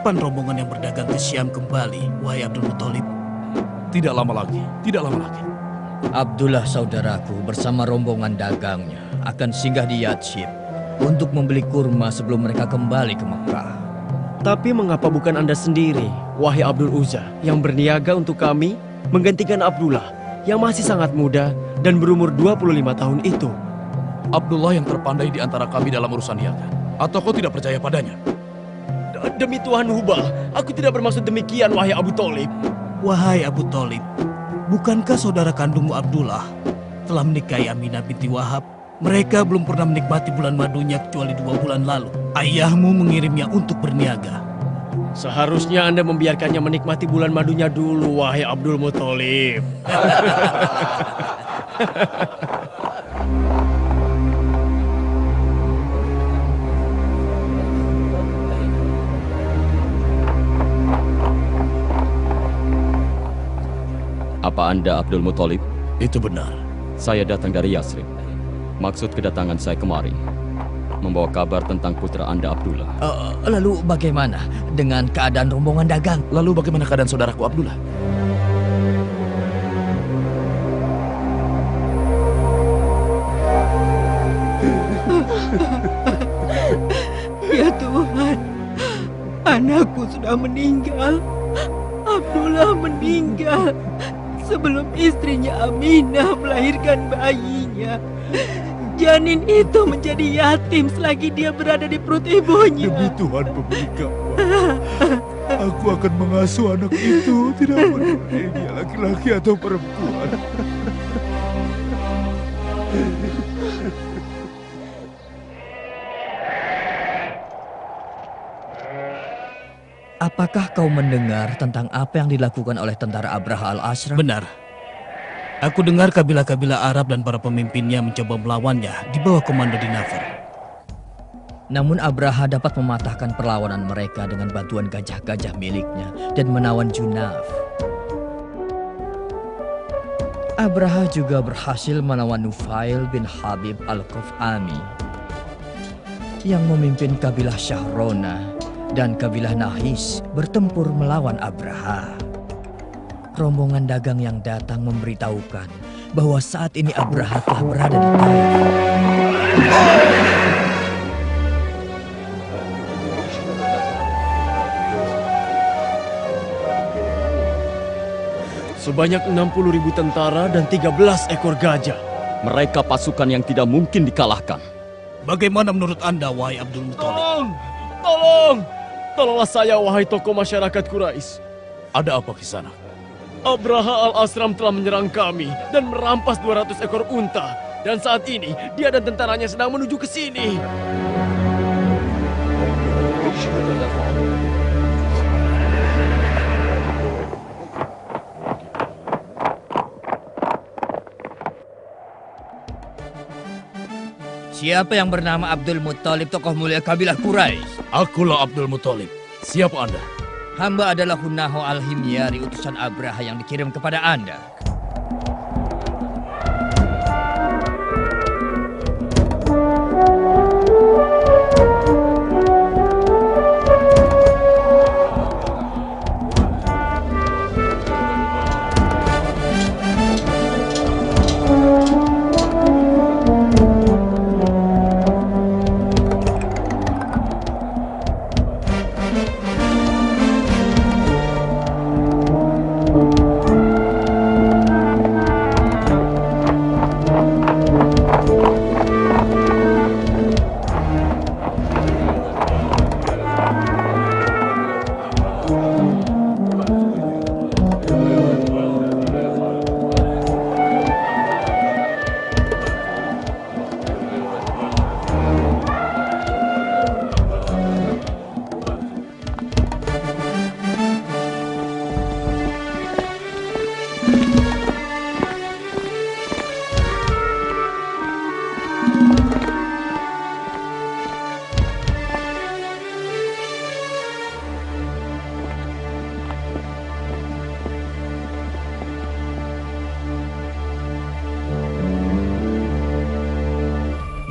Kapan rombongan yang berdagang ke Syam kembali, wahai Abdul Muthalib? Tidak lama lagi, tidak lama lagi. Abdullah saudaraku bersama rombongan dagangnya akan singgah di Yatsib untuk membeli kurma sebelum mereka kembali ke Mekah. Tapi mengapa bukan Anda sendiri, wahai Abdul Uzza, yang berniaga untuk kami menggantikan Abdullah yang masih sangat muda dan berumur 25 tahun itu? Abdullah yang terpandai di antara kami dalam urusan niaga. Atau kau tidak percaya padanya? Demi Tuhan Hubal, aku tidak bermaksud demikian, wahai Abu Thalib. Wahai Abu Thalib, bukankah saudara kandungmu Abdullah telah menikahi Aminah binti Wahab? Mereka belum pernah menikmati bulan madunya kecuali 2 bulan lalu. Ayahmu mengirimnya untuk berniaga. Seharusnya Anda membiarkannya menikmati bulan madunya dulu, wahai Abdul Muthalib. Apa Anda Abdul Muthalib? Itu benar. Saya datang dari Yasrib. Maksud kedatangan saya kemari membawa kabar tentang putra Anda Abdullah. Lalu bagaimana dengan keadaan rombongan dagang? Lalu bagaimana keadaan saudaraku Abdullah? Ya Tuhan, anakku sudah meninggal. Abdullah meninggal sebelum istrinya Aminah melahirkan bayinya. Janin itu menjadi yatim selagi dia berada di perut ibunya. Demi Tuhan pemilik Ka'bah, aku akan mengasuh anak itu, tidak peduli dia laki-laki atau perempuan. Apakah kau mendengar tentang apa yang dilakukan oleh tentara Abraha al-Ashram? Benar. Aku dengar kabilah-kabilah Arab dan para pemimpinnya mencoba melawannya di bawah komando Dinafar. Namun Abraha dapat mematahkan perlawanan mereka dengan bantuan gajah-gajah miliknya dan menawan Junaf. Abraha juga berhasil menawan Nufail bin Habib al-Qaf'ami yang memimpin kabilah Syahrona dan kabilah Nahis bertempur melawan Abraha. Rombongan dagang yang datang memberitahukan bahwa saat ini Abraha telah berada di Taif. Sebanyak 60.000 tentara dan 13 ekor gajah. Mereka pasukan yang tidak mungkin dikalahkan. Bagaimana menurut Anda, wahai Abdul Muthalib? Tolong! Tolong! Tolonglah saya, wahai tokoh masyarakat Quraisy. Ada apa di sana? Abraha al-Ashram telah menyerang kami dan merampas 200 ekor unta. Dan saat ini, dia dan tentaranya sedang menuju ke sini. Siapa yang bernama Abdul Muthalib, tokoh mulia kabilah Quraisy? Akulah Abdul Muthalib. Siapa Anda? Hamba adalah Hunaho al-Himyari, utusan Abraha yang dikirim kepada Anda.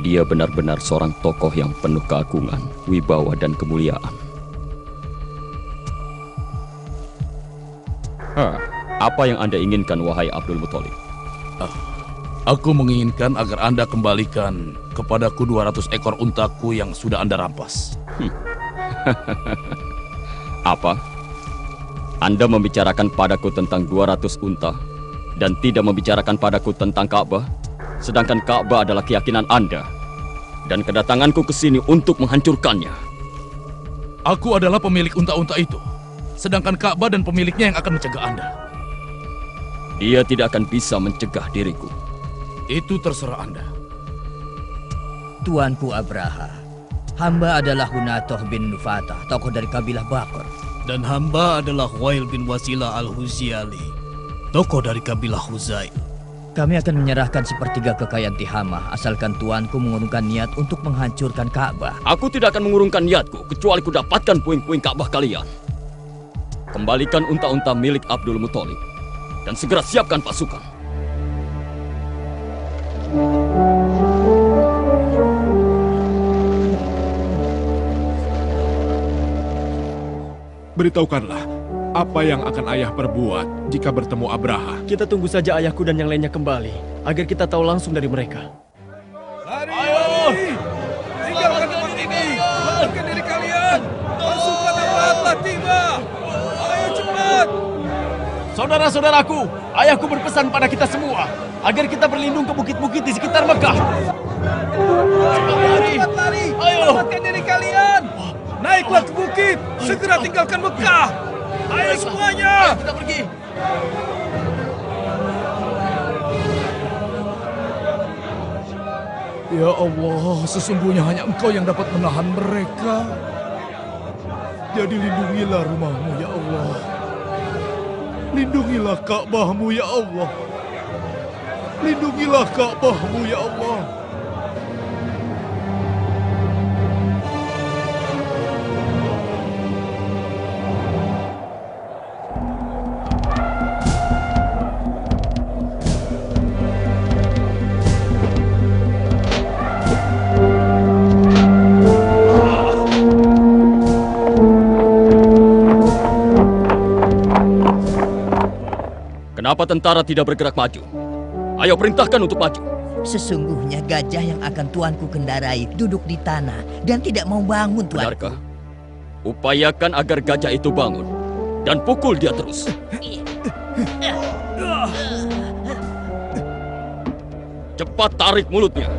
Dia benar-benar seorang tokoh yang penuh keagungan, wibawa, dan kemuliaan. Apa yang Anda inginkan, wahai Abdul Muthalib? Aku menginginkan agar Anda kembalikan kepadaku 200 ekor untaku yang sudah Anda rampas. Apa? Anda membicarakan padaku tentang 200 unta dan tidak membicarakan padaku tentang Ka'bah, sedangkan Ka'bah adalah keyakinan Anda. Dan kedatanganku ke sini untuk menghancurkannya. Aku adalah pemilik unta-unta itu, sedangkan Ka'bah dan pemiliknya yang akan mencegah Anda. Dia tidak akan bisa mencegah diriku. Itu terserah Anda. Tuanku Abraha, hamba adalah Hunatoh bin Nufatah, tokoh dari kabilah Bakr. Dan hamba adalah Wail bin Wasilah al-Huziali, tokoh dari kabilah Huzail. Kami akan menyerahkan sepertiga kekayaan Tihamah asalkan tuanku mengurungkan niat untuk menghancurkan Ka'bah. Aku tidak akan mengurungkan niatku kecuali ku dapatkan puing-puing Ka'bah kalian. Kembalikan unta-unta milik Abdul Muthalib dan segera siapkan pasukan. Beritahukanlah, apa yang akan ayah perbuat jika bertemu Abraha? Kita tunggu saja ayahku dan yang lainnya kembali, agar kita tahu langsung dari mereka. Ayo! Tinggalkan tempat ini! Selamatkan diri kalian! Pasukan Abraha telah tiba! Ayo cepat! Saudara-saudaraku, ayahku berpesan pada kita semua, agar kita berlindung ke bukit-bukit di sekitar Mekah. Cepat lari! Ayo! Selamatkan diri kalian! Naiklah ke bukit! Segera tinggalkan Mekah! Ayo semuanya! Kita pergi! Ya Allah, sesungguhnya hanya Engkau yang dapat menahan mereka. Jadi lindungilah rumahmu, ya Allah. Lindungilah Ka'bahmu, ya Allah. Lindungilah Ka'bahmu, ya Allah. Kenapa tentara tidak bergerak maju? Ayo perintahkan untuk maju. Sesungguhnya gajah yang akan tuanku kendarai duduk di tanah dan tidak mau bangun, tuanku. Benarkah? Upayakan agar gajah itu bangun dan pukul dia terus. Cepat tarik mulutnya.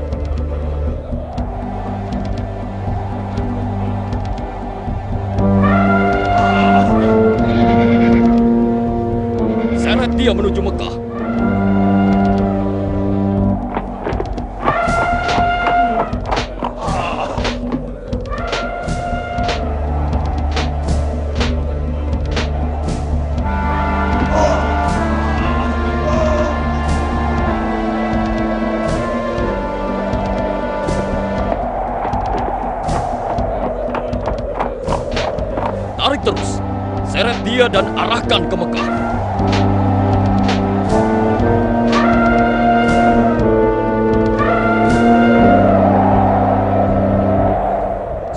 Seret dia menuju Mekah. Tarik terus. Seret dia dan arahkan ke Mekah.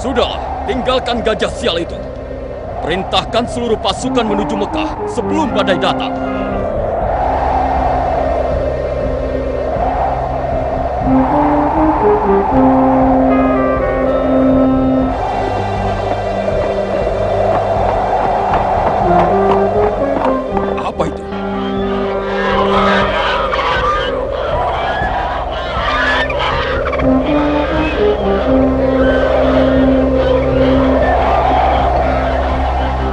Sudahlah, tinggalkan gajah sial itu. Perintahkan seluruh pasukan menuju Mekah sebelum badai datang. Apa itu?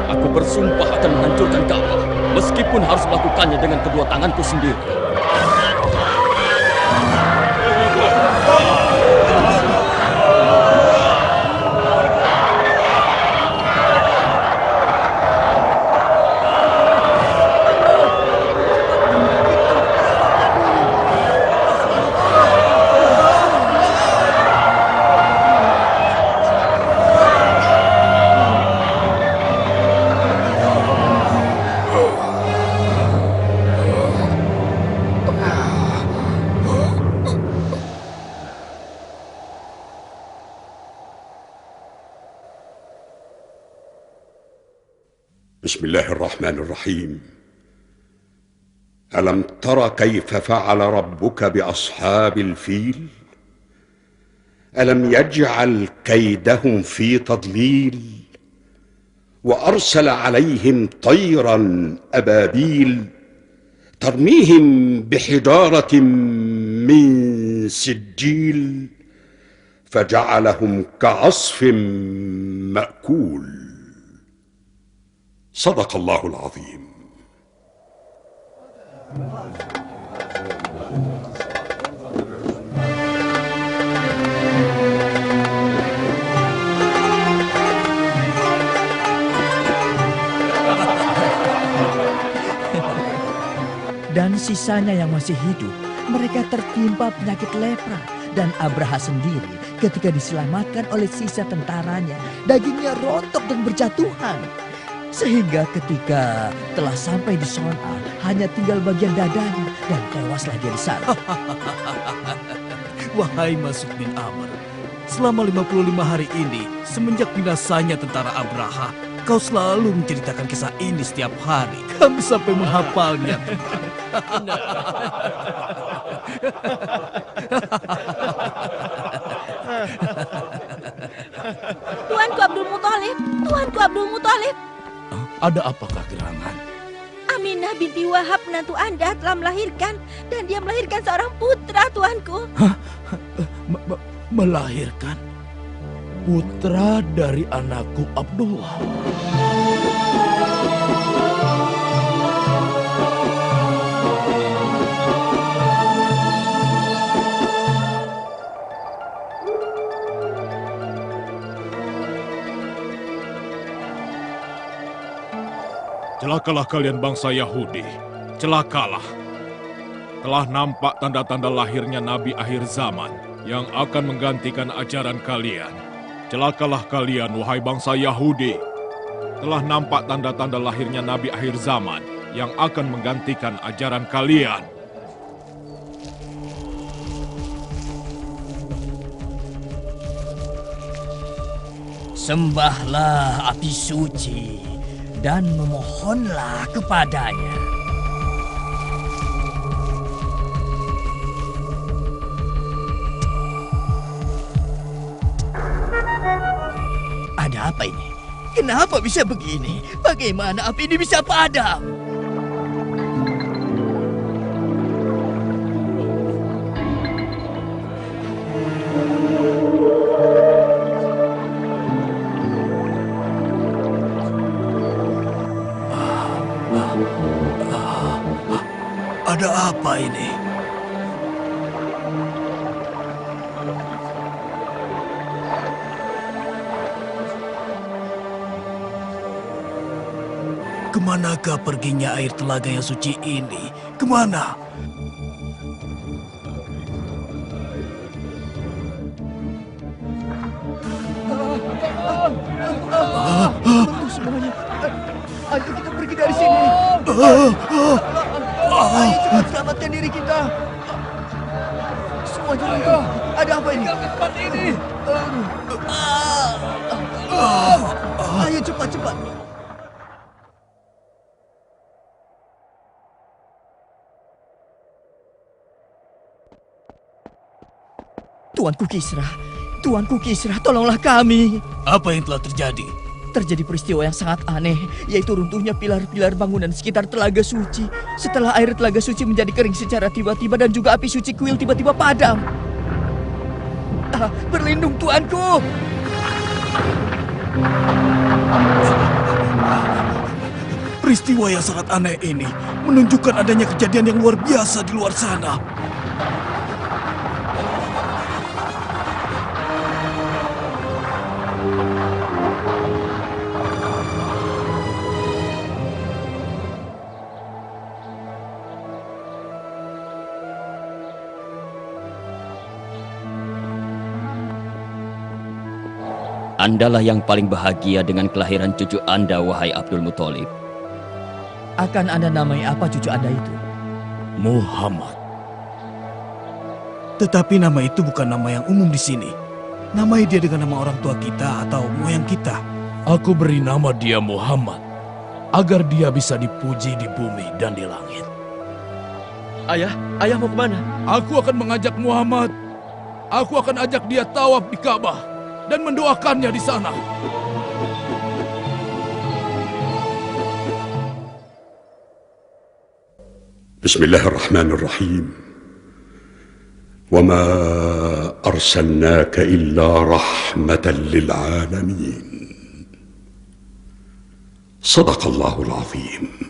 Aku bersumpah akan menghancurkan Ka'bah, meskipun harus melakukannya dengan kedua tanganku sendiri. Bismillahirrahmanirrahim. ألم تر كيف فعل ربك بأصحاب الفيل ألم يجعل كيدهم في تضليل وأرسل عليهم طيرا أبابيل ترميهم بحجارة من سجيل فجعلهم كعصف مأكول. صدق الله العظيم. Dan sisanya yang masih hidup, mereka tertimpa penyakit lepra. Dan Abraha sendiri ketika diselamatkan oleh sisa tentaranya, dagingnya rontok dan berjatuhan. Sehingga ketika telah sampai di Son'a, hanya tinggal bagian dadanya dan tewaslah dia di sana. Wahai Mas'ud bin Amr, selama 55 hari ini, semenjak binasanya tentara Abraha, kau selalu menceritakan kisah ini setiap hari. Kami sampai menghafalnya. Tuanku Abdul Muthalib, Tuanku Abdul Muthalib. Ada apakah gerangan? Aminah binti Wahab menantu Anda telah melahirkan dan dia melahirkan seorang putra, Tuanku. Melahirkan putra dari anakku Abdullah. Celakalah kalian bangsa Yahudi, celakalah. Telah nampak tanda-tanda lahirnya Nabi akhir zaman yang akan menggantikan ajaran kalian. Celakalah kalian, wahai bangsa Yahudi. Telah nampak tanda-tanda lahirnya Nabi akhir zaman yang akan menggantikan ajaran kalian. Sembahlah api suci dan memohonlah kepadanya. Ada apa ini? Kenapa bisa begini? Bagaimana api ini bisa padam? Ada apa ini? Kemanakah perginya air telaga yang suci ini? Kemana? Itu semuanya. Ayo kita pergi dari sini. Ayo cepat selamatkan diri kita. Semuanya runtuh. Ada apa ini? Tempat ini. Ayo cepat-cepat. Tuanku Kisra, tolonglah kami. Apa yang telah terjadi? Terjadi peristiwa yang sangat aneh, yaitu runtuhnya pilar-pilar bangunan sekitar Telaga Suci. Setelah air Telaga Suci menjadi kering secara tiba-tiba dan juga api suci kuil tiba-tiba padam. Berlindung tuanku. Peristiwa yang sangat aneh ini menunjukkan adanya kejadian yang luar biasa di luar sana. Andalah yang paling bahagia dengan kelahiran cucu Anda, wahai Abdul Muthalib. Akan Anda namai apa cucu Anda itu? Muhammad. Tetapi nama itu bukan nama yang umum di sini. Namai dia dengan nama orang tua kita atau moyang kita. Aku beri nama dia Muhammad, agar dia bisa dipuji di bumi dan di langit. Ayah mau kemana? Aku akan mengajak Muhammad. Aku akan ajak dia tawaf di Ka'bah dan mendoakannya di sana. Bismillahirrahmanirrahim. وما أرسلناك إلا رحمة للعالمين. صدق الله العظيم.